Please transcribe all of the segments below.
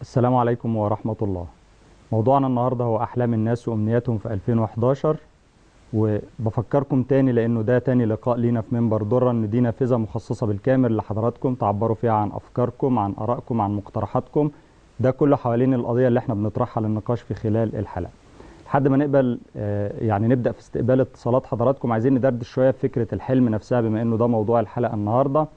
السلام عليكم ورحمة الله. موضوعنا النهاردة هو أحلام الناس وأمنياتهم في 2011. وبفكركم تاني لأنه ده تاني لقاء لينا في منبر درة، إن دي نافذة مخصصة بالكامل لحضراتكم تعبروا فيها عن أفكاركم، عن آرائكم، عن مقترحاتكم. ده كله حوالين القضية اللي احنا بنطرحها للنقاش في خلال الحلقة. لحد ما نقبل نبدأ في استقبال اتصالات حضراتكم. عايزين ندردش شوية في فكرة الحلم نفسها بما إنه ده موضوع الحلقة النهاردة.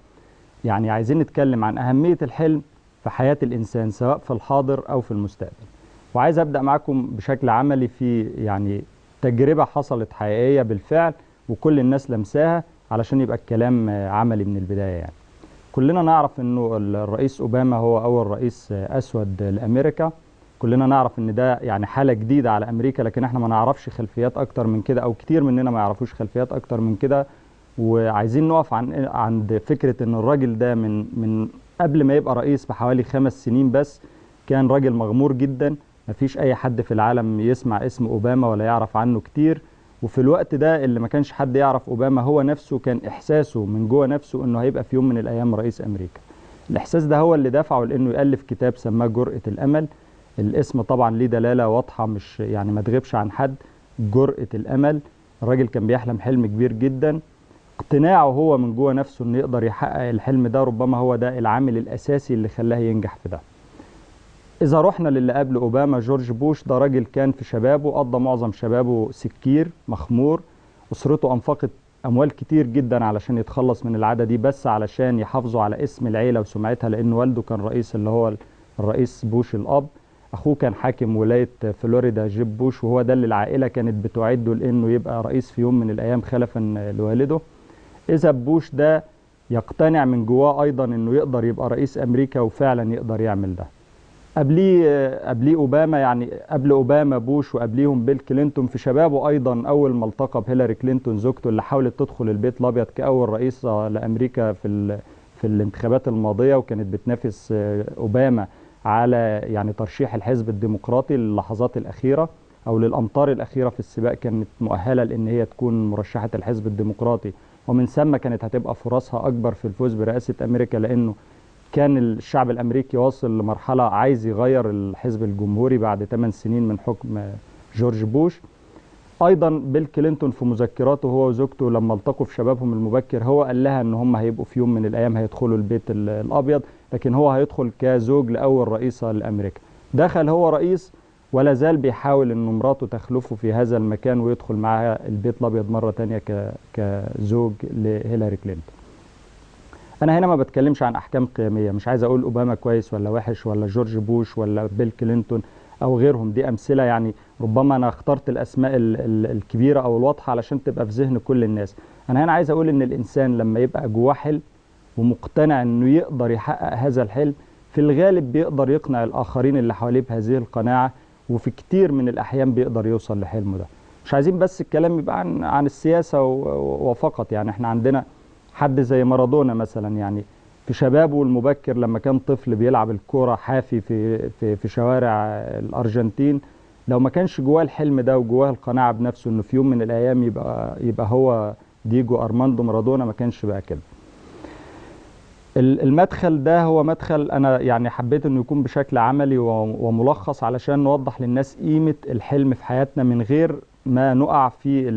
يعني عايزين نتكلم عن أهمية الحلم في حياة الإنسان سواء في الحاضر أو في المستقبل. وعايز أبدأ معكم بشكل عملي في تجربة حصلت حقيقية بالفعل وكل الناس لمساها علشان يبقى الكلام عملي من البداية. يعني كلنا نعرف أنه الرئيس أوباما هو أول رئيس أسود لأمريكا. كلنا نعرف أن ده يعني حالة جديدة على أمريكا، لكن احنا ما نعرفش خلفيات أكتر من كده، أو كتير مننا ما يعرفوش خلفيات أكتر من كده. وعايزين نقف عند فكرة ان الراجل ده من قبل ما يبقى رئيس بحوالي 5 سنين بس كان راجل مغمور جدا. مفيش اي حد في العالم يسمع اسم اوباما ولا يعرف عنه كتير. وفي الوقت ده اللي ما كانش حد يعرف اوباما هو نفسه كان احساسه من جوه نفسه انه هيبقى في يوم من الايام رئيس امريكا. الاحساس ده هو اللي دفعه لانه يألف كتاب سماه جرأة الامل. الاسم طبعا ليه دلالة واضحة، مش يعني ما تغيبش عن حد. جرأة الامل. الراجل كان بيحلم حلم كبير جدا. اقتناعه هو من جوه نفسه انه يقدر يحقق الحلم ده ربما هو ده العامل الاساسي اللي خلاه ينجح في ده. اذا رحنا للي قبل اوباما جورج بوش، ده راجل كان في شبابه قضى معظم شبابه سكير مخمور. اسرته انفقت اموال كتير جدا علشان يتخلص من العاده دي، بس علشان يحافظوا على اسم العيله وسمعتها، لان والده كان رئيس اللي هو الرئيس بوش الاب. اخوه كان حاكم ولايه فلوريدا جيب بوش، وهو ده اللي العائله كانت بتعده لانه يبقى رئيس في يوم من الايام خلفا لوالده. إذا بوش ده يقتنع من جواه أيضا أنه يقدر يبقى رئيس أمريكا، وفعلا يقدر يعمل ده. قبليه أوباما، يعني قبل أوباما بوش وقبليهم بيل كلينتون في شبابه أيضا. أول ما التقى بهيلاري كلينتون زوجته اللي حاولت تدخل البيت الأبيض كأول رئيسة لأمريكا في الانتخابات الماضية، وكانت بتنافس أوباما على يعني ترشيح الحزب الديمقراطي للحظات الأخيرة أو للأمتار الأخيرة في السباق. كانت مؤهلة لأن هي تكون مرشحة الحزب الديمقراطي، ومن ثم كانت هتبقى فرصها أكبر في الفوز برئاسة أمريكا، لأنه كان الشعب الأمريكي واصل لمرحلة عايز يغير الحزب الجمهوري بعد 8 سنين من حكم جورج بوش. أيضا بيل كلينتون في مذكراته هو وزوجته لما التقوا في شبابهم المبكر، هو قال لها أن هم هيبقوا في يوم من الأيام هيدخلوا البيت الأبيض، لكن هو هيدخل كزوج لأول رئيسة لأمريكا. دخل هو رئيس ولا زال بيحاول أن مراته تخلفه في هذا المكان ويدخل معها البيت الأبيض مرة تانية كزوج لهيلاري كلينتون. أنا هنا ما بتكلمش عن أحكام قيمية، مش عايز أقول أوباما كويس ولا وحش ولا جورج بوش ولا بيل كلينتون أو غيرهم. دي أمثلة، يعني ربما أنا اخترت الأسماء الكبيرة أو الواضحة علشان تبقى في ذهن كل الناس. أنا هنا عايز أقول إن الإنسان لما يبقى جواه حلم ومقتنع إنه يقدر يحقق هذا الحلم، في الغالب بيقدر يقنع الآخرين اللي حواليه بهذه القناعة، وفي كتير من الأحيان بيقدر يوصل لحلمه ده. مش عايزين بس الكلام يبقى عن السياسة وفقط. يعني احنا عندنا حد زي مارادونا مثلا، يعني في شبابه المبكر لما كان طفل بيلعب الكرة حافي في شوارع الأرجنتين، لو ما كانش جواه الحلم ده وجواه القناعة بنفسه انه في يوم من الأيام يبقى هو ديجو أرماندو مارادونا، ما كانش بقى كده. المدخل ده هو مدخل أنا يعني حبيت أنه يكون بشكل عملي وملخص علشان نوضح للناس قيمة الحلم في حياتنا، من غير ما نقع في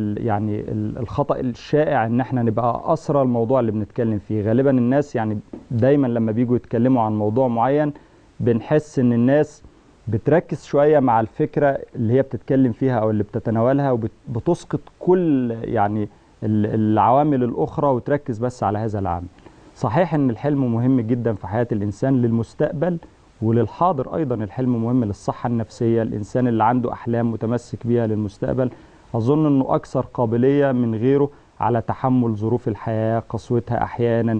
الخطأ الشائع ان احنا نبقى أسرى الموضوع اللي بنتكلم فيه. غالبا الناس يعني دايما لما بيجوا يتكلموا عن موضوع معين بنحس ان الناس بتركز شوية مع الفكرة اللي هي بتتكلم فيها او اللي بتتناولها، وبتسقط كل يعني العوامل الأخرى وتركز بس على هذا العامل. صحيح ان الحلم مهم جدا في حياة الإنسان للمستقبل وللحاضر أيضا. الحلم مهم للصحة النفسية. الإنسان اللي عنده أحلام متمسك بيها للمستقبل أظن أنه أكثر قابلية من غيره على تحمل ظروف الحياة قسوتها أحيانا،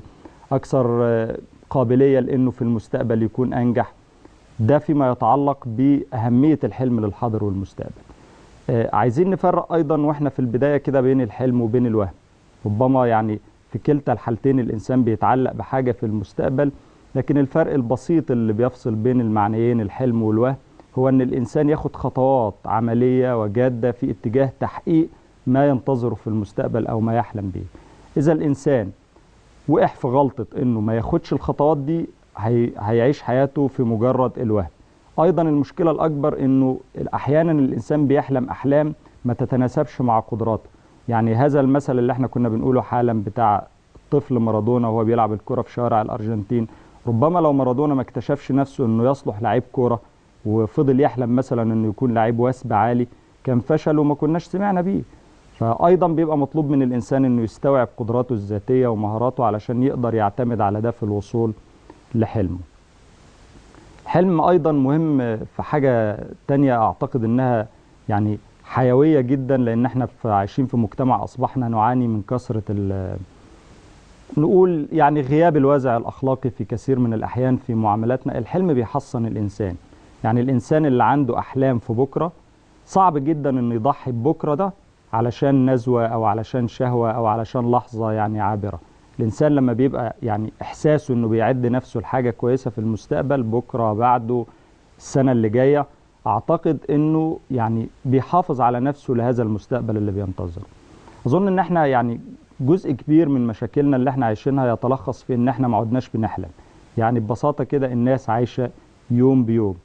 أكثر قابلية لأنه في المستقبل يكون أنجح. ده فيما يتعلق بأهمية الحلم للحاضر والمستقبل. عايزين نفرق أيضا وإحنا في البداية كده بين الحلم وبين الوهم. ربما يعني في كلتا الحالتين الإنسان بيتعلق بحاجة في المستقبل، لكن الفرق البسيط اللي بيفصل بين المعنيين الحلم والوهم هو أن الإنسان ياخد خطوات عملية وجادة في اتجاه تحقيق ما ينتظره في المستقبل أو ما يحلم به. إذا الإنسان وقع في غلطة أنه ما ياخدش الخطوات دي، هيعيش حياته في مجرد الوهم. ايضا المشكله الاكبر انه احيانا الانسان بيحلم احلام ما تتناسبش مع قدراته. يعني هذا المثل اللي احنا كنا بنقوله حالا بتاع الطفل مارادونا وهو بيلعب الكرة في شوارع الارجنتين، ربما لو مارادونا ما اكتشفش نفسه انه يصلح لعيب كرة وفضل يحلم مثلا انه يكون لعيب وثب عالي، كان فشل وما كناش سمعنا بيه. فايضا بيبقى مطلوب من الانسان انه يستوعب قدراته الذاتيه ومهاراته علشان يقدر يعتمد على ده في الوصول لحلمه. حلم ايضا مهم في حاجه تانية اعتقد انها يعني حيويه جدا، لان احنا عايشين في مجتمع اصبحنا نعاني من كثره نقول يعني غياب الوازع الاخلاقي في كثير من الاحيان في معاملاتنا. الحلم بيحصن الانسان، يعني الانسان اللي عنده احلام في بكره صعب جدا انه يضحي ببكره ده علشان نزوه او علشان شهوه او علشان لحظه يعني عابره. الانسان لما بيبقى يعني احساسه انه بيعد نفسه لحاجه كويسه في المستقبل، بكره، بعده، السنه اللي جايه، اعتقد انه يعني بيحافظ على نفسه لهذا المستقبل اللي بينتظره. اظن ان احنا يعني جزء كبير من مشاكلنا اللي احنا عايشينها يتلخص في ان احنا ما عدناش بنحلم. يعني ببساطه كده الناس عايشه يوم بيوم.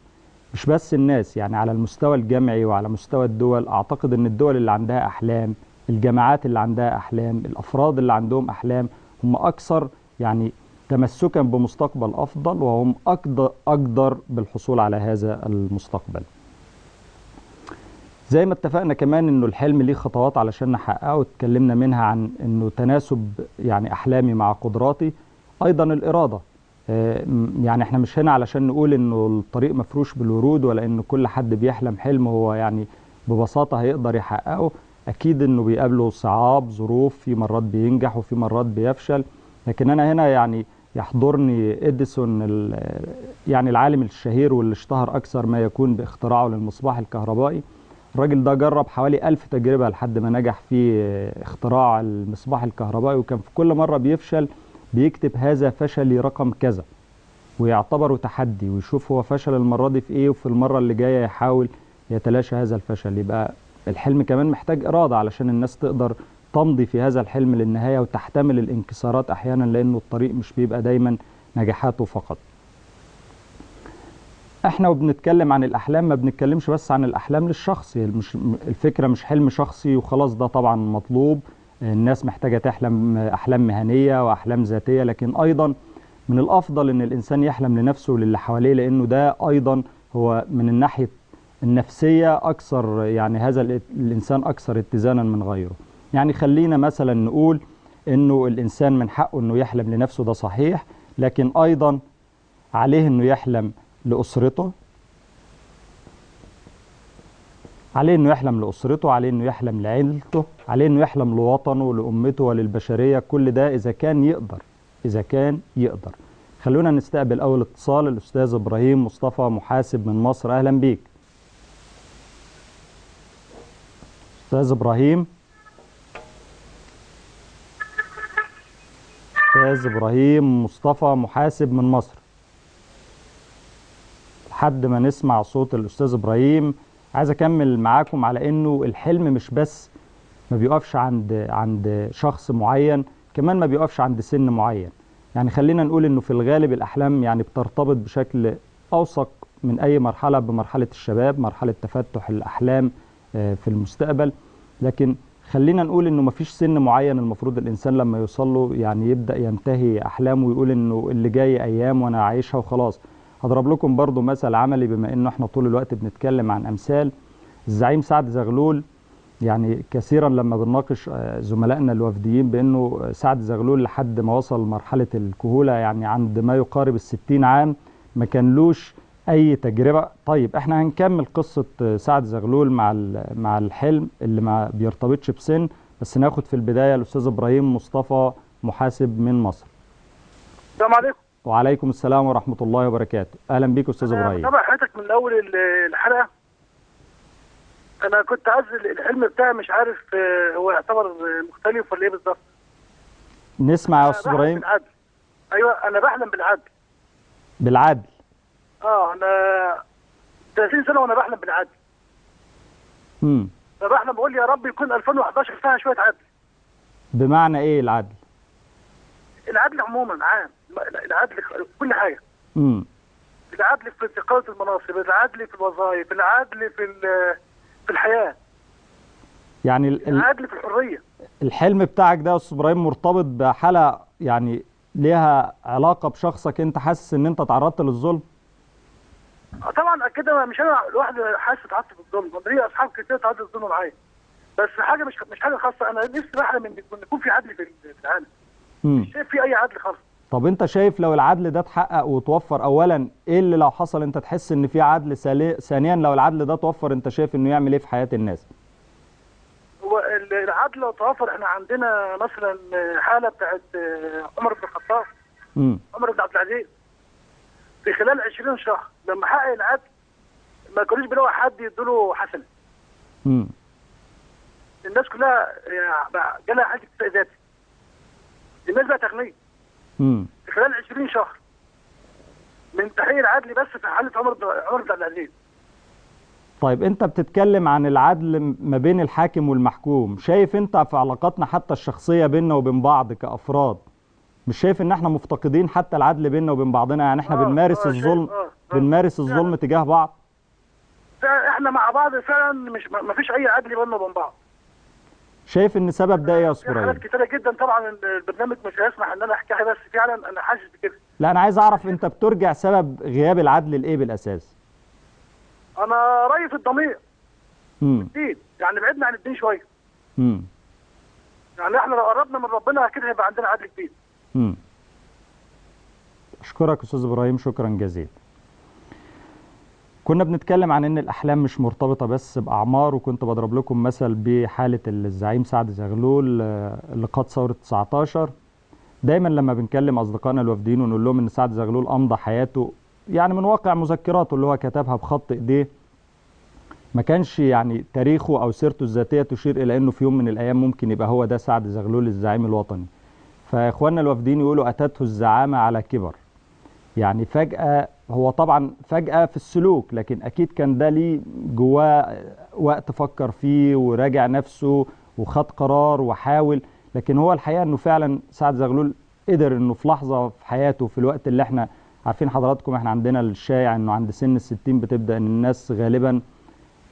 مش بس الناس، يعني على المستوى الجمعي وعلى مستوى الدول، اعتقد ان الدول اللي عندها احلام، الجامعات اللي عندها احلام، الافراد اللي عندهم احلام هم اكثر يعني تمسكا بمستقبل افضل، وهم اقدر بالحصول على هذا المستقبل. زي ما اتفقنا كمان انه الحلم ليه خطوات علشان نحققه، اتكلمنا منها عن انه تناسب يعني احلامي مع قدراتي. ايضا الاراده، يعني احنا مش هنا علشان نقول انه الطريق مفروش بالورود، ولا انه كل حد بيحلم حلم هو يعني ببساطه هيقدر يحققه. اكيد انه بيقابله صعاب، ظروف، في مرات بينجح وفي مرات بيفشل. لكن انا هنا يعني يحضرني اديسون يعني العالم الشهير واللي اشتهر اكثر ما يكون باختراعه للمصباح الكهربائي. الراجل ده جرب حوالي 1000 تجربة لحد ما نجح في اختراع المصباح الكهربائي، وكان في كل مرة بيفشل بيكتب هذا فشلي رقم كذا ويعتبره تحدي، ويشوف هو فشل المرة دي في ايه، وفي المرة اللي جاية يحاول يتلاشى هذا الفشل. يبقى الحلم كمان محتاج إرادة علشان الناس تقدر تمضي في هذا الحلم للنهاية وتحتمل الانكسارات أحيانا، لأنه الطريق مش بيبقى دايما نجاحاته فقط. احنا وبنتكلم عن الاحلام ما بنتكلمش بس عن الاحلام للشخص، مش الفكره مش حلم شخصي وخلاص، ده طبعا مطلوب. الناس محتاجه تحلم احلام مهنيه واحلام ذاتيه، لكن ايضا من الافضل ان الانسان يحلم لنفسه وللي حواليه، لانه ده ايضا هو من الناحيه النفسيه اكثر، يعني هذا الانسان اكثر اتزانا من غيره. يعني خلينا مثلا نقول انه الانسان من حقه انه يحلم لنفسه، ده صحيح، لكن ايضا عليه انه يحلم لأسرته، عليه انه يحلم لأسرته، عليه انه يحلم لعيلته، عليه انه يحلم لوطنه، لأمته وللبشرية. كل ده إذا كان يقدر، إذا كان يقدر. خلونا نستقبل أول اتصال، الأستاذ إبراهيم مصطفى محاسب من مصر. أهلا بيك أستاذ إبراهيم. أستاذ إبراهيم مصطفى محاسب من مصر. لحد ما نسمع صوت الأستاذ إبراهيم، عايز أكمل معاكم على إنه الحلم مش بس ما بيقفش عند شخص معين، كمان ما بيقفش عند سن معين. يعني خلينا نقول إنه في الغالب الأحلام يعني بترتبط بشكل أوثق من أي مرحلة بمرحلة الشباب، مرحلة تفتح الأحلام في المستقبل. لكن خلينا نقول إنه ما فيش سن معين المفروض الإنسان لما يوصل له يعني يبدأ ينتهي أحلامه ويقول إنه اللي جاي أيام وأنا عايشها وخلاص. هضرب لكم برضو مثل عملي بما إنه إحنا طول الوقت بنتكلم عن أمثال. الزعيم سعد زغلول، يعني كثيرا لما بنناقش زملائنا الوفديين بأنه سعد زغلول لحد ما وصل مرحلة الكهولة، يعني عند ما يقارب ال60 عام، ما كانلوش أي تجربة. طيب احنا هنكمل قصة سعد زغلول مع الحلم اللي ما بيرتبطش بسن، بس ناخد في البداية الأستاذ إبراهيم مصطفى محاسب من مصر. السلام عليكم. وعليكم السلام ورحمة الله وبركاته. أهلا بيك أستاذ إبراهيم. متابع حضرتك من أول الحلقة. أنا كنت عايز الحلم بتاعي، مش عارف هو يعتبر مختلف ولا إيه بالظبط. نسمع يا أستاذ إبراهيم. بالعدل. أيوه أنا بحلم بالعدل. بالعدل. أنا 30 سنة وأنا بحلم بالعدل. فبحلم بقول يا رب يكون 2011 فيها شوية عدل. بمعنى إيه العدل؟ العدل عموما عام، العدل كل حاجة. العدل في انتقال المناصب، العدل في الوظائف، العدل في الحياه، يعني العدل في الحريه. الحلم بتاعك ده يا استاذ ابراهيم مرتبط بحاله يعني ليها علاقه بشخصك، انت حاسس ان انت تعرضت للظلم؟ طبعا كده مش انا لوحدي حاسس اتعرضت بالظلم، انا ليا اصحاب كتير اتعرضوا للظلم معايا، بس حاجه مش حاجه خاصه. انا نفسي بحلم ان يكون في عدل في العالم. مش شايف في اي عدل خالص. طب انت شايف لو العدل ده اتحقق وتوفر، اولا ايه اللي لو حصل انت تحس ان في عدل؟ ثانيا لو العدل ده توفر انت شايف انه يعمل ايه في حياه الناس؟ هو العدل لو توفر، احنا عندنا مثلا حاله بتاعت عمر بن الخطاب، عمر بن عبد العزيز، في خلال 20 شهر لما حقق العدل ما كانوش بيلاقوا حد يديله حسنه. الناس كلها جالها حاجه اكتفاء ذاتي. الناس بقت اغنياء في خلال 20 شهر من تحقيق العدل بس في حاله عمر بن عبد العزيز. طيب انت بتتكلم عن العدل ما بين الحاكم والمحكوم، شايف انت في علاقاتنا حتى الشخصيه بيننا وبين بعض كافراد مش شايف ان احنا مفتقدين حتى العدل بيننا وبين بعضنا؟ يعني احنا بنمارس الظلم، بنمارس الظلم تجاه بعض. احنا مع بعض فعلا، مش ما فيش اي عدل بيننا وبين بعض. شايف ان السبب ده ايه يا استاذ ابراهيم؟ حاجات كتيره جدا طبعا، البرنامج مش هيسمح ان انا احكيها، بس فعلا انا حاسس بكده. لا انا عايز اعرف انت بترجع سبب غياب العدل لايه بالاساس؟ انا رايي في الضمير الدين، يعني بعدنا عن الدين شويه. يعني احنا لو قربنا من ربنا كده هيبقى عندنا عدل كبير. اشكرك استاذ ابراهيم، شكرا جزيلا. كنا بنتكلم عن ان الاحلام مش مرتبطه بس باعمار، وكنت بضرب لكم مثل بحاله الزعيم سعد زغلول اللي قاد ثوره 19. دايما لما بنكلم اصدقائنا الوافدين ونقول لهم ان سعد زغلول امضى حياته يعني من واقع مذكراته اللي هو كتبها بخط ايديه، ما كانش يعني تاريخه او سيرته الذاتيه تشير الى انه في يوم من الايام ممكن يبقى هو ده سعد زغلول الزعيم الوطني. فاخواننا الوافدين يقولوا اتته الزعامه على كبر، يعني فجاه، هو طبعا فجاه في السلوك، لكن اكيد كان ده ليه جواه وقت فكر فيه وراجع نفسه وخد قرار وحاول. لكن هو الحقيقه انه فعلا سعد زغلول قدر انه في لحظه في حياته، في الوقت اللي احنا عارفين حضراتكم احنا عندنا الشائع انه عند سن ال60 بتبدا ان الناس غالبا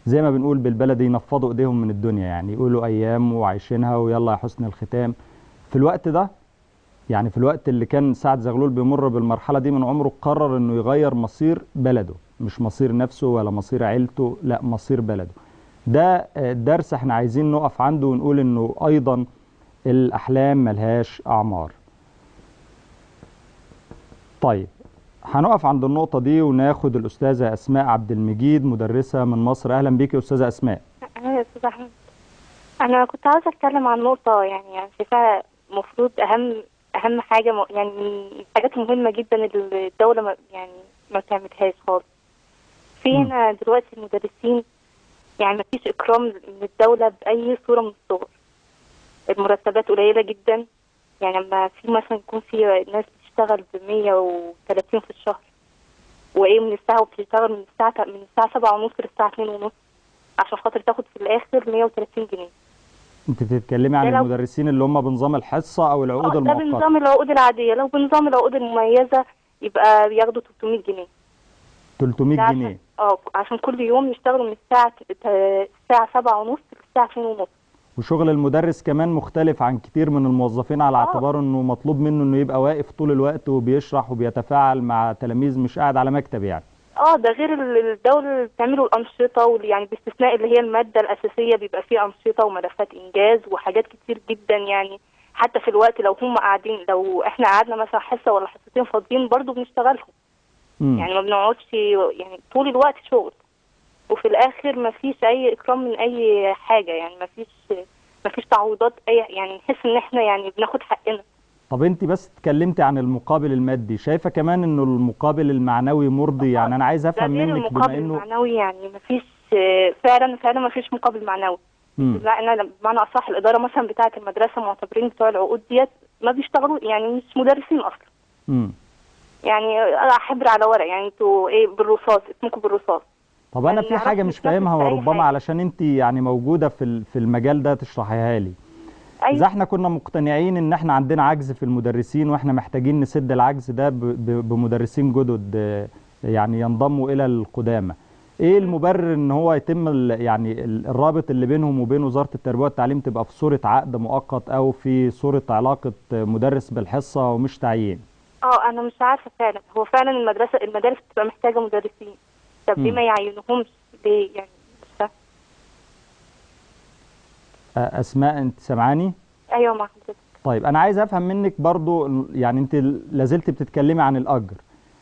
زي ما بنقول بالبلدي ينفضوا ايديهم من الدنيا، يعني يقولوا ايام وعايشينها ويلا يا حسن الختام. في الوقت ده، يعني في الوقت اللي كان سعد زغلول بيمر بالمرحله دي من عمره، قرر انه يغير مصير بلده، مش مصير نفسه ولا مصير عيلته، لا مصير بلده. ده درس احنا عايزين نقف عنده ونقول انه ايضا الاحلام ملهاش اعمار. طيب هنقف عند النقطة دي وناخد الأستاذة أسماء عبد المجيد، مدرسة من مصر. أهلا بيكي يا أستاذة أسماء. أهلا يا أستاذ أحمد. أنا كنت عاوزة أتكلم عن نقطة يعني شايفاها المفروض أهم حاجة، يعني الحاجات المهمة جدا اللي الدولة يعني ما بتعملهاش خالص. في هنا دلوقتي المدرسين يعني ما فيش إكرام من الدولة بأي صورة من الصور. المرتبات قليلة جدا، يعني لما في مثلا يكون في ناس بتشتغل ب130 في الشهر، وايه من الساعه، وبتشتغل من الساعه 7:30 للساعه 2:30 عشان خاطر تاخد في الاخر 130 جنيه. انت بتتكلمي عن المدرسين اللي هم بنظام الحصه او العقود المؤقته؟ ده بنظام العقود العاديه، لو بنظام العقود المميزه يبقى بياخدوا 300 جنيه. 300 جنيه عشان كل يوم يشتغلوا من الساعه 7:30 للساعه 2:30. وشغل المدرس كمان مختلف عن كتير من الموظفين، على اعتبار انه مطلوب منه انه يبقى واقف طول الوقت وبيشرح وبيتفاعل مع تلاميذ، مش قاعد على مكتب يعني. ده غير الدولة اللي بتعمله الأنشطة، يعني باستثناء اللي هي المادة الأساسية بيبقى فيه أنشطة وملفات إنجاز وحاجات كتير جدا. يعني حتى في الوقت لو هم قاعدين، لو احنا قعدنا مثلا حصة ولا حصتين فاضيين برضو بنشتغلهم. يعني ما بنقعدش، يعني طول الوقت شغل، وفي الآخر ما فيش أي إكرام من أي حاجة، يعني ما فيش تعويضات، يعني نحس إن احنا يعني بناخد حقنا. طب انت بس اتكلمتي عن المقابل المادي، شايفه كمان انه المقابل المعنوي مرضي؟ يعني انا عايز افهم منك المقابل المعنوي يعني مفيش، فعلا مفيش مقابل معنوي. لا انا بمعنى اصح الاداره مثلا بتاعه المدرسه معتبرين بتوع العقود ديت ما بيشتغلوا، يعني مش مدرسين اصلا. يعني حبر على ورق، يعني انتوا ايه بالرصاص، اسمكم بالرصاص. طب انا في حاجه مش فاهمها، وربما علشان انت يعني موجوده في المجال ده تشرحيها لي. أيوة. إذا احنا كنا مقتنعين ان احنا عندنا عجز في المدرسين واحنا محتاجين نسد العجز ده بمدرسين جدد، يعني ينضموا الى القدامى. ايه المبرر ان هو يتم يعني الرابط اللي بينهم وبين وزاره التربيه والتعليم تبقى في صوره عقد مؤقت او في صوره علاقه مدرس بالحصه ومش تعيين؟ انا مش عارفه فعلا، هو فعلا المدارس بتبقى محتاجه مدرسين، طب ليه ما يعينوهمش؟ ليه يعني؟ مش فاهمه. اسماء انت سامعاني؟ ايوه مع حضرتك. طيب انا عايز افهم منك برضو، يعني انت لازلت بتتكلمي عن الاجر،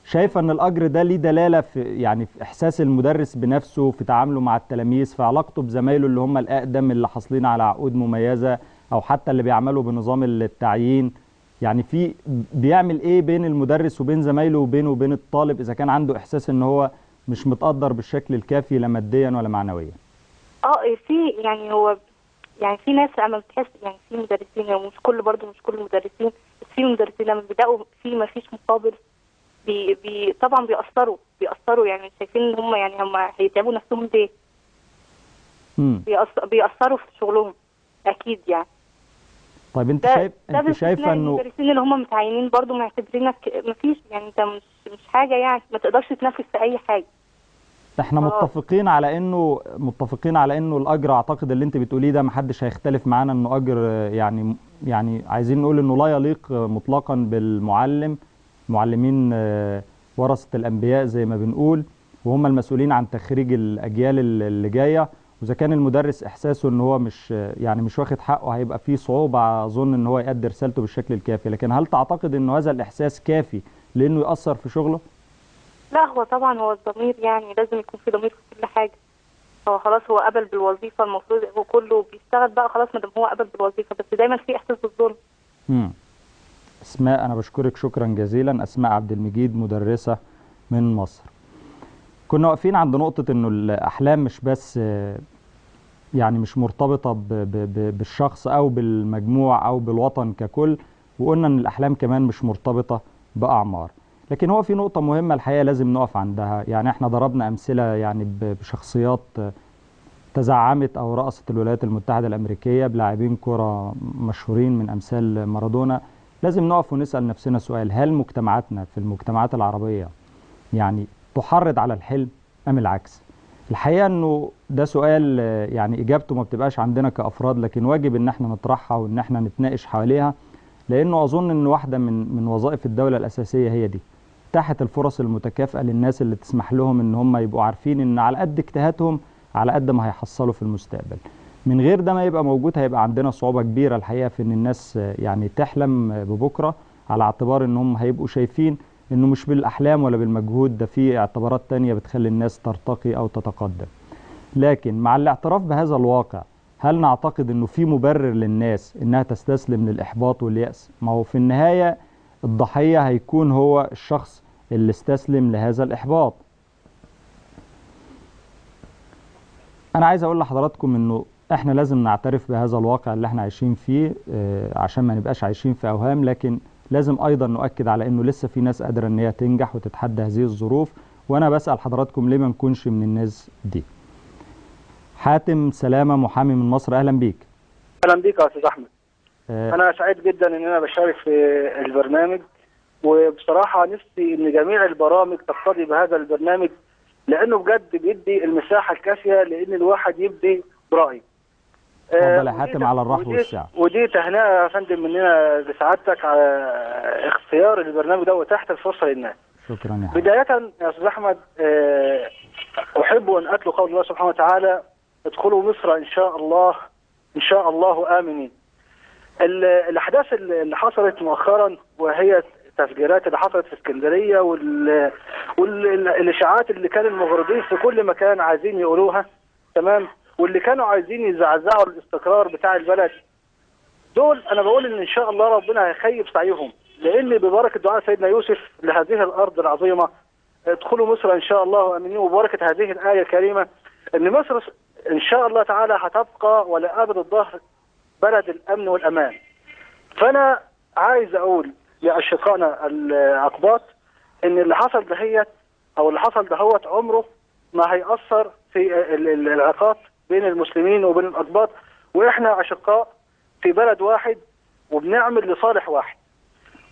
شايفه ان الاجر ده ليه دلاله في يعني في احساس المدرس بنفسه، في تعامله مع التلاميذ، في علاقته بزمايله اللي هم الاقدم اللي حاصلين على عقود مميزه، او حتى اللي بيعملوا بنظام التعيين؟ يعني في بيعمل ايه بين المدرس وبين زمايله وبينه وبين الطالب اذا كان عنده احساس ان هو مش متقدر بالشكل الكافي لا ماديا ولا معنويا؟ في يعني هو يعني في ناس اما بتحس، يعني في مدرسين، يعني مش كل المدرسين، بس في مدرسين لما بيلاقوا في ما فيش مقابل طبعا بيأثروا، يعني شايفين ان هم هيتعبوا نفسهم ليه؟ بيأثروا في شغلهم اكيد يعني. طيب انت شايفه انه المدرسين اللي هم متعينين برضو معتبرينك ما فيش، يعني انت مش حاجه، يعني ما تقدرش تنافس في اي حاجه. احنا متفقين على انه الاجر، اعتقد اللي انت بتقوليه ده محدش هيختلف معانا انه اجر يعني عايزين نقول انه لا يليق مطلقا معلمين ورثة الانبياء زي ما بنقول، وهم المسؤولين عن تخريج الاجيال اللي جايه. واذا كان المدرس احساسه ان هو مش واخد حقه، هيبقى فيه صعوبه اظن ان هو يؤدي رسالته بالشكل الكافي. لكن هل تعتقد انه هذا الاحساس كافي لانه يأثر في شغله؟ لا، هو طبعا هو الضمير، يعني لازم يكون في ضمير في كل حاجه. هو خلاص هو قبل بالوظيفه، المفروض هو كله بيشتغل بقى خلاص ما دام هو قبل بالوظيفه، بس دايما في احساس بالظلم. اسماء، انا بشكرك شكرا جزيلا. اسماء عبد المجيد، مدرسه من مصر. كنا واقفين عند نقطه انه الاحلام مش بس يعني مش مرتبطه بالشخص او بالمجموع او بالوطن ككل، وقلنا ان الاحلام كمان مش مرتبطه باعمار. لكن هو في نقطه مهمه الحقيقه لازم نقف عندها. يعني احنا ضربنا امثله يعني بشخصيات تزعمت او رأست الولايات المتحده الامريكيه، بلاعبين كره مشهورين من امثال مارادونا. لازم نقف ونسال نفسنا سؤال: هل مجتمعاتنا في المجتمعات العربيه يعني تحرض على الحلم ام العكس؟ الحقيقه انه ده سؤال يعني اجابته ما بتبقاش عندنا كافراد، لكن واجب ان احنا نطرحها وان احنا نتناقش حواليها، لانه اظن ان واحده من وظائف الدوله الاساسيه هي دي، تحت الفرص المتكافئه للناس اللي تسمح لهم ان هم يبقوا عارفين ان على قد اجتهادهم على قد ما هيحصلوا في المستقبل. من غير ده ما يبقى موجود، هيبقى عندنا صعوبه كبيره الحقيقه في ان الناس يعني تحلم ببكره، على اعتبار ان هم هيبقوا شايفين انه مش بالاحلام ولا بالمجهود، ده في اعتبارات تانية بتخلي الناس ترتقي او تتقدم. لكن مع الاعتراف بهذا الواقع، هل نعتقد انه في مبرر للناس انها تستسلم للاحباط واليأس؟ ما هو في النهاية الضحية هيكون هو الشخص اللي استسلم لهذا الاحباط. انا عايز اقول لحضراتكم انه احنا لازم نعترف بهذا الواقع اللي احنا عايشين فيه عشان ما نبقاش عايشين في اوهام، لكن لازم ايضا نؤكد على انه لسه في ناس قادره ان هي تنجح وتتحدى هذه الظروف. وانا بسأل حضراتكم ليه ما نكونش من الناس دي. حاتم سلامة، محامي من مصر، اهلا بيك. اهلا بيك يا استاذ احمد. انا سعيد جدا ان انا بشارك في البرنامج، وبصراحه نفسي ان جميع البرامج تقتدي بهذا البرنامج، لانه بجد بيدي المساحه الكافيه لان الواحد يبدي برايه. اتفضل يا حاتم على الرحب والسعه. ودي تهنئه يا فندم مننا لسعادتك على اختيار البرنامج ده وتحت الفرصه للناس. شكرا يا حاتم. بدايه يا استاذ احمد، احب ان اتلو قول الله سبحانه وتعالى: ادخلوا مصر ان شاء الله، ان شاء الله امنين. الاحداث اللي حصلت مؤخرا، وهي التفجيرات اللي حصلت في اسكندريه والاشاعات اللي كان المغرضين في كل مكان عايزين يقولوها، تمام، واللي كانوا عايزين يزعزعوا الاستقرار بتاع البلد، دول انا بقول ان شاء الله ربنا هيخيب سعيهم، لان ببركه دعاء سيدنا يوسف لهذه الارض العظيمه: ادخلوا مصر ان شاء الله امنين، وبركه هذه الايه الكريمه ان مصر ان شاء الله تعالى هتبقى ولابد الظهر بلد الامن والامان. فانا عايز اقول لاشقائنا الاقباط ان اللي حصل دهيت او اللي حصل دهوت عمره ما هيأثر في العلاقات بين المسلمين وبين الاقباط، واحنا اشقاء في بلد واحد وبنعمل لصالح واحد.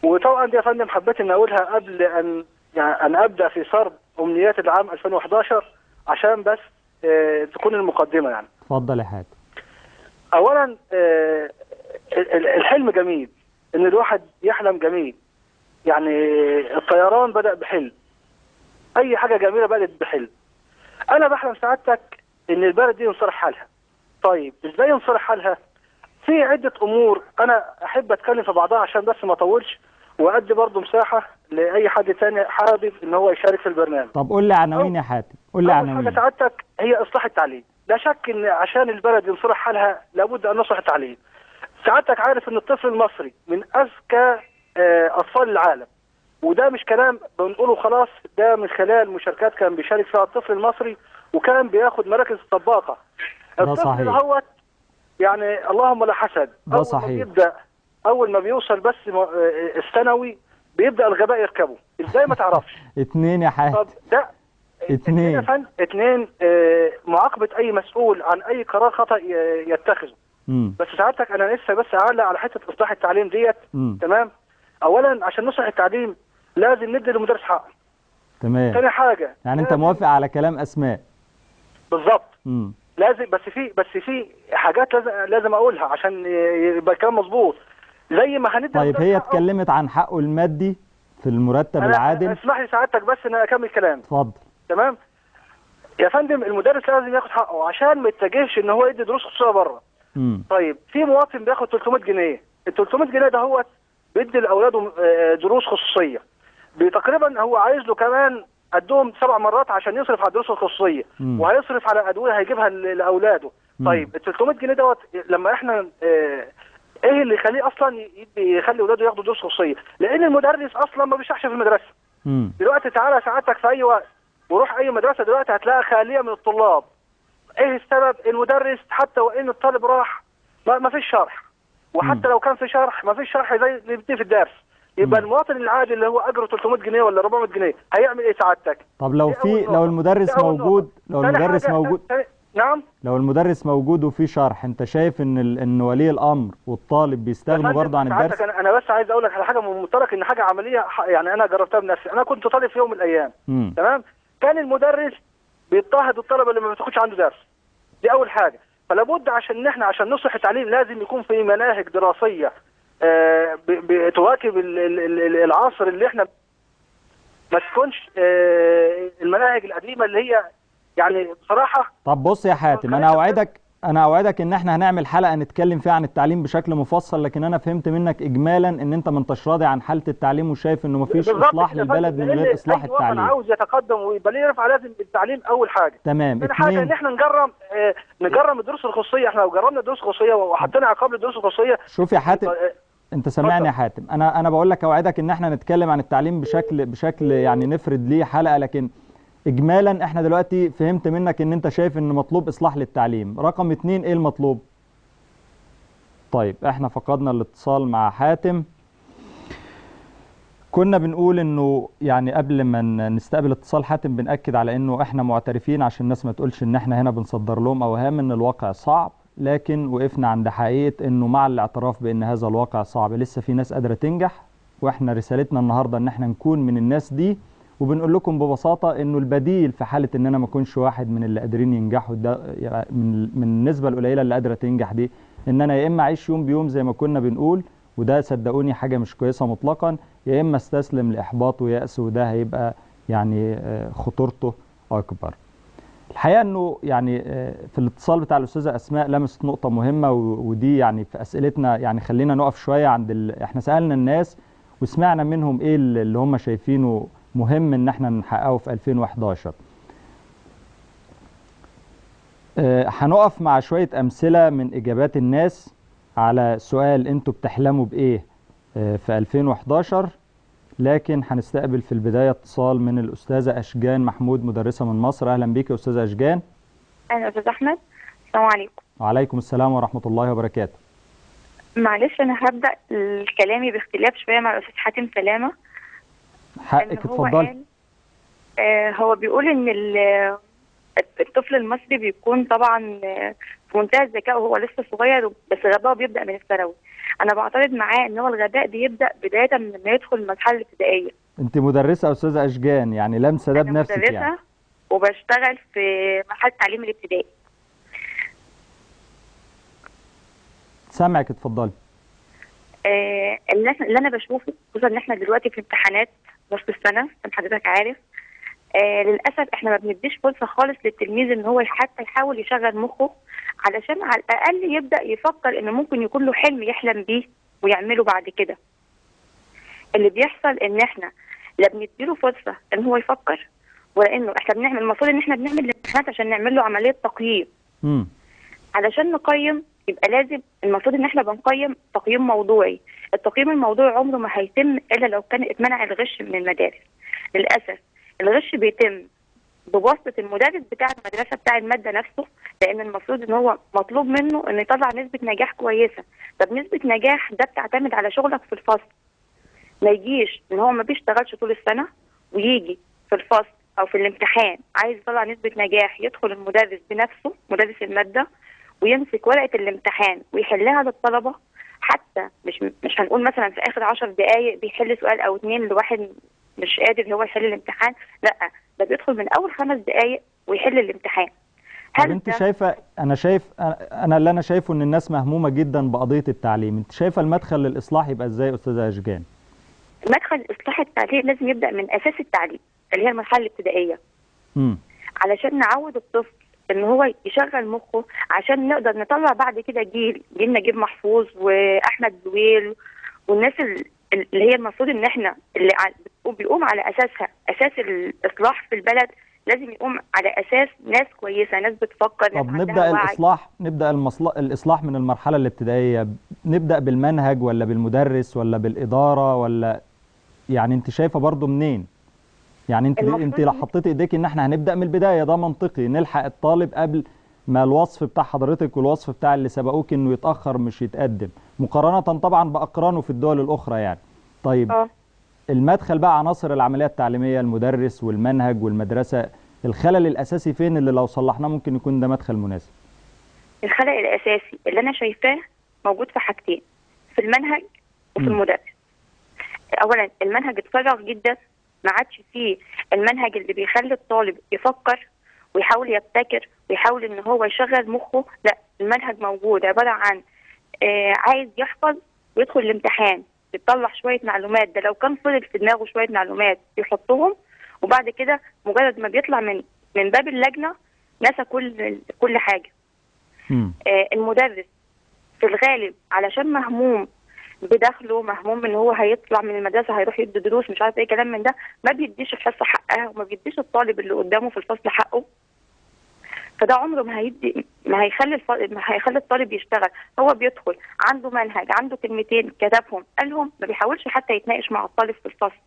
وطبعا دي يا فندم حبيت ان اقولها قبل ان يعني انا ابدا في سرد امنيات العام 2011 عشان بس تكون المقدمه يعني. اتفضل يا حاتم. اولا الحلم جميل، ان الواحد يحلم جميل. يعني الطيران بدأ بحلم، اي حاجه جميله بدأت بحلم. انا بحلم سعادتك ان البلد دي ينصلح حالها. طيب ازاي ينصلح حالها؟ في عده امور انا احب اتكلم في بعضها عشان بس ما اطولش، وادي برضه مساحه لاي حد تاني حابب ان هو يشارك في البرنامج. طب قول لي عناوين يا حاتم، قول لي عناوين. اول حاجه سعادتك هي اصلاح التعليم. لا شك ان عشان البلد ينصلح حالها لابد ان نصلح التعليم. سعادتك عارف ان الطفل المصري من اذكى اطفال العالم، وده مش كلام بنقوله خلاص، ده من خلال مشاركات كان بيشارك فيها الطفل المصري وكان بياخد مراكز الطباقه. ده صحيح. الطفل هو يعني اللهم لا حسد، ده صحيح. اول ما بيوصل بس الثانوي بيبدا الغباء يركبه. ازاي ما تعرفش؟ 2 يا حاتم. طب ده 2 2 معاقبه اي مسؤول عن اي قرار خطا يتخذه. بس سعادتك انا لسه بس اعلق على حته اصلاح التعليم ديت. تمام. اولا عشان نصلح التعليم لازم ندي للمدرس حقه. تمام. ثاني حاجه يعني انت موافق على كلام اسماء؟ بالظبط. لازم بس في حاجات لازم اقولها عشان يبقى الكلام مظبوط. زي ما هندي. طيب هي اتكلمت عن حقه المادي في المرتب العادل. اسمح لي سعادتك بس ان اكمل كلامي. اتفضل. تمام يا فندم. المدرس لازم ياخد حقه عشان ما يتجهش ان هو يدي دروس خصوصيه بره. طيب في مواطن بياخد 300 جنيه، ال 300 جنيه ده هو بيدي لاولاده دروس خصوصيه. تقريبا هو عايز له كمان قدهم 7 مرات عشان يصرف على الدروس الخصوصيه، وهيصرف على ادويه هيجيبها لاولاده. طيب ال 300 جنيه دوت لما احنا ايه اللي يخليه اصلا يخلي اولاده ياخدوا دروس خصوصيه؟ لان المدرس اصلا ما بيشرحش في المدرسه. دلوقتي تعالى سعادتك في اي وقت وروح اي مدرسه دلوقتي هتلاقيها خاليه من الطلاب. ايه السبب؟ المدرس حتى وان الطالب راح ما فيش شرح، وحتى لو كان في شرح ما فيش شرح زي اللي بيديه في الدرس. يبقى المواطن العادي اللي هو اجره 300 جنيه ولا 400 جنيه هيعمل ايه سعادتك؟ طب لو المدرس موجود، نعم، لو المدرس موجود وفي شرح، انت شايف ان ولي الامر والطالب بيستغنوا برضه عن الدرس؟ انا بس عايز اقول لك على حاجه من منطلق ان حاجه عمليه، يعني انا جربتها بنفسي. انا كنت طالب في يوم من الايام. تمام. كان المدرس بيضطهد الطلبه اللي ما بتاخدش عنده درس. دي اول حاجه. فلا بد عشان نصلح التعليم لازم يكون في مناهج دراسيه بتواكب العصر اللي احنا، ما تكونش المناهج القديمه اللي هي يعني بصراحه. طب بص يا حاتم، انا اوعدك ان احنا هنعمل حلقه نتكلم فيها عن التعليم بشكل مفصل، لكن انا فهمت منك اجمالا ان انت ما انتش راضي عن حاله التعليم وشايف انه مفيش اصلاح للبلد من غير اصلاح التعليم. انا عاوز يتقدم ويبقى ليه يرفع لازم التعليم اول حاجه. تمام. ثاني حاجه ان احنا نجرم الدروس الخصوصيه. احنا لو جرمنا الدروس الخصوصيه وحطينا عقاب للدروس الخصوصيه. شوف يا حاتم، انت سامعني يا حاتم، انا بقول لك اوعدك ان احنا نتكلم عن التعليم بشكل يعني نفرد ليه حلقه، لكن اجمالا احنا دلوقتي فهمت منك ان انت شايف ان مطلوب اصلاح للتعليم. رقم 2 ايه المطلوب؟ طيب احنا فقدنا الاتصال مع حاتم. كنا بنقول انه يعني قبل ما نستقبل اتصال حاتم بنأكد على انه احنا معترفين عشان الناس ما تقولش ان احنا هنا بنصدر لهم اوهام ان الواقع صعب، لكن وقفنا عند حقيقة انه مع الاعتراف بان هذا الواقع صعب لسه في ناس قادرة تنجح، واحنا رسالتنا النهاردة ان احنا نكون من الناس دي. وبنقول لكم ببساطة انه البديل في حالة ان انا ما اكونش واحد من اللي قادرين ينجحوا ده، من النسبة القليلة اللي قادرة تنجح دي، ان انا يا اما اعيش يوم بيوم زي ما كنا بنقول، وده صدقوني حاجة مش كويسة مطلقا، يا اما استسلم لاحباط ويأس، وده هيبقى يعني خطورته اكبر. الحقيقة انه يعني في الاتصال بتاع الاستاذة اسماء لمست نقطة مهمة، ودي يعني في اسئلتنا يعني خلينا نقف شوية عند احنا سألنا الناس وسمعنا منهم ايه اللي هم شايفينه مهم ان احنا نحققه في 2011. هنقف مع شوية امثلة من اجابات الناس على سؤال انتوا بتحلموا بايه في 2011، لكن هنستقبل في البداية اتصال من الأستاذة أشجان محمود مدرسة من مصر. أهلا بيك يا أستاذة أشجان. أهلا أستاذ أحمد، السلام عليكم. وعليكم السلام ورحمة الله وبركاته. معلش أنا هبدأ كلامي باختلاف شوية مع الأستاذ حاتم سلامة. حقك اتفضلي. هو بيقول إن الطفل المصري بيكون طبعا في منتهى الذكاء وهو لسه صغير، بس غباءه بيبدأ من الثانوي. أنا بعترض معاه إن هو الغباء بيبدأ بداية من لما يدخل المرحلة الابتدائية. انت مدرسه يا استاذه اشجان، يعني لامسه ده بنفسك مدرسة يعني. وبشتغل في مرحله التعليم الابتدائي. سامعك، اتفضلي. اللي انا بشوفه، خصوصا ان احنا دلوقتي في امتحانات نص السنه زي ما حضرتك عارف. للاسف احنا ما بنديش فرصه خالص للتلميذ ان هو حتى يحاول يشغل مخه، علشان على الاقل يبدا يفكر ان ممكن يكون له حلم يحلم بيه ويعمله بعد كده. اللي بيحصل ان احنا لا بنديله فرصه ان هو يفكر، ولانه احنا بنعمل، المفروض ان احنا بنعمل الامتحانات عشان نعمل له عمليه تقييم. علشان نقيم يبقى لازم، المفروض ان احنا بنقيم تقييم موضوعي. التقييم الموضوعي عمره ما هيتم الا لو كان اتمنع الغش من المدارس. للاسف الغش بيتم بواسطه المدرس بتاع المدرسه بتاع الماده نفسه، لان المفروض ان هو مطلوب منه انه يطلع نسبه نجاح كويسه. طب نسبه نجاح ده بتعتمد على شغلك في الفصل. ما يجيش ان هو ما بيشتغلش طول السنه ويجي في الفصل او في الامتحان عايز يطلع نسبه نجاح، يدخل المدرس بنفسه مدرس الماده ويمسك ورقه الامتحان ويحلها للطلبه. حتى مش هنقول مثلا في اخر 10 دقائق بيحل سؤال او اتنين لواحد مش قادر هو يحل الامتحان، لا، ده بيدخل من اول 5 دقائق ويحل الامتحان. طب انت شايفه، اللي انا شايفه ان الناس مهمومه جدا بقضيه التعليم، انت شايفه المدخل للاصلاح يبقى ازاي يا استاذه اشجان؟ مدخل اصلاح التعليم لازم يبدا من اساس التعليم اللي هي المرحله الابتدائيه. علشان نعود الطفل ان هو يشغل مخه، عشان نقدر نطلع بعد كده جيل نجيب محفوظ واحمد زويل والناس اللي هي المفروض ان احنا اللي بيقوم على اساسها اساس الاصلاح في البلد. لازم يقوم على اساس ناس كويسه، ناس بتفكر، ناس عندها وعي. نبدا الاصلاح من المرحله الابتدائيه، نبدا بالمنهج ولا بالمدرس ولا بالاداره، ولا يعني انت شايفه برضو منين؟ يعني انت لو حطيتي ايديك ان احنا هنبدا من البدايه، ده منطقي، نلحق الطالب قبل ما الوصف بتاع حضرتك والوصف بتاع اللي سبقوك انه يتاخر مش يتقدم، مقارنه طبعا باقرانه في الدول الاخرى يعني. طيب المدخل بقى عناصر العمليه التعليميه، المدرس والمنهج والمدرسه، الخلل الاساسي فين اللي لو صلحناه ممكن يكون ده مدخل مناسب؟ الخلل الاساسي اللي انا شايفاه موجود في حاجتين، في المنهج وفي المدرس. اولا المنهج اتفرغ جدا، ما عادش فيه المنهج اللي بيخلي الطالب يفكر ويحاول يبتكر ويحاول ان هو يشغل مخه. لا، المنهج موجود عباره عن عايز يحفظ ويدخل الامتحان يطلع شويه معلومات. ده لو كان فضل في دماغه شويه معلومات يحطهم، وبعد كده مجرد ما بيطلع من باب اللجنه نسى كل حاجه. المدرس في الغالب علشان مهموم بداخله، مهموم ان هو هيطلع من المدرسه هيروح يدي دروس مش عارف ايه كلام من ده، ما بيديش الحصه حقها وما بيديش الطالب اللي قدامه في الفصل حقه. فده عمره ما هيخلي الطالب يشتغل. هو بيدخل عنده منهج، عنده كلمتين كتبهم قالهم، ما بيحاولش حتى يتناقش مع الطالب في الفصل.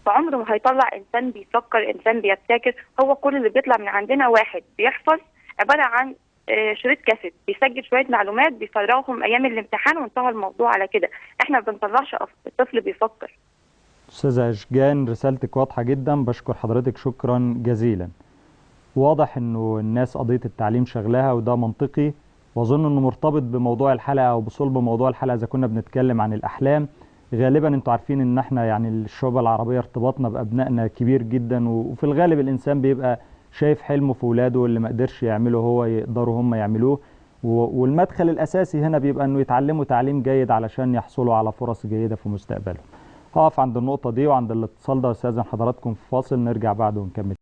فعمره ما هيطلع انسان بيفكر، انسان بيبتكر. هو كل اللي بيطلع من عندنا واحد بيحفظ عباره عن شريط كاسيت بيسجل شويه معلومات بيفرغهم ايام الامتحان وانتهى الموضوع على كده. احنا ما بنطلعش الطفل بيفكر. استاذه اشجان، رسالتك واضحه جدا، بشكر حضرتك شكرا جزيلا. واضح انه الناس قضيه التعليم شغلها وده منطقي، واظن انه مرتبط بموضوع الحلقه او بصلب موضوع الحلقه. اذا كنا بنتكلم عن الاحلام، غالبا انتوا عارفين ان احنا يعني الشعوب العربيه ارتباطنا بابنائنا كبير جدا، وفي الغالب الانسان بيبقى شايف حلمه في اولاده واللي ما قدرش يعمله هو يقدروا هم يعملوه. والمدخل الاساسي هنا بيبقى انه يتعلموا تعليم جيد علشان يحصلوا على فرص جيده في مستقبلهم. هقف عند النقطه دي وعند الاتصال ده، واستاذن حضراتكم في فاصل نرجع بعده ونكمل.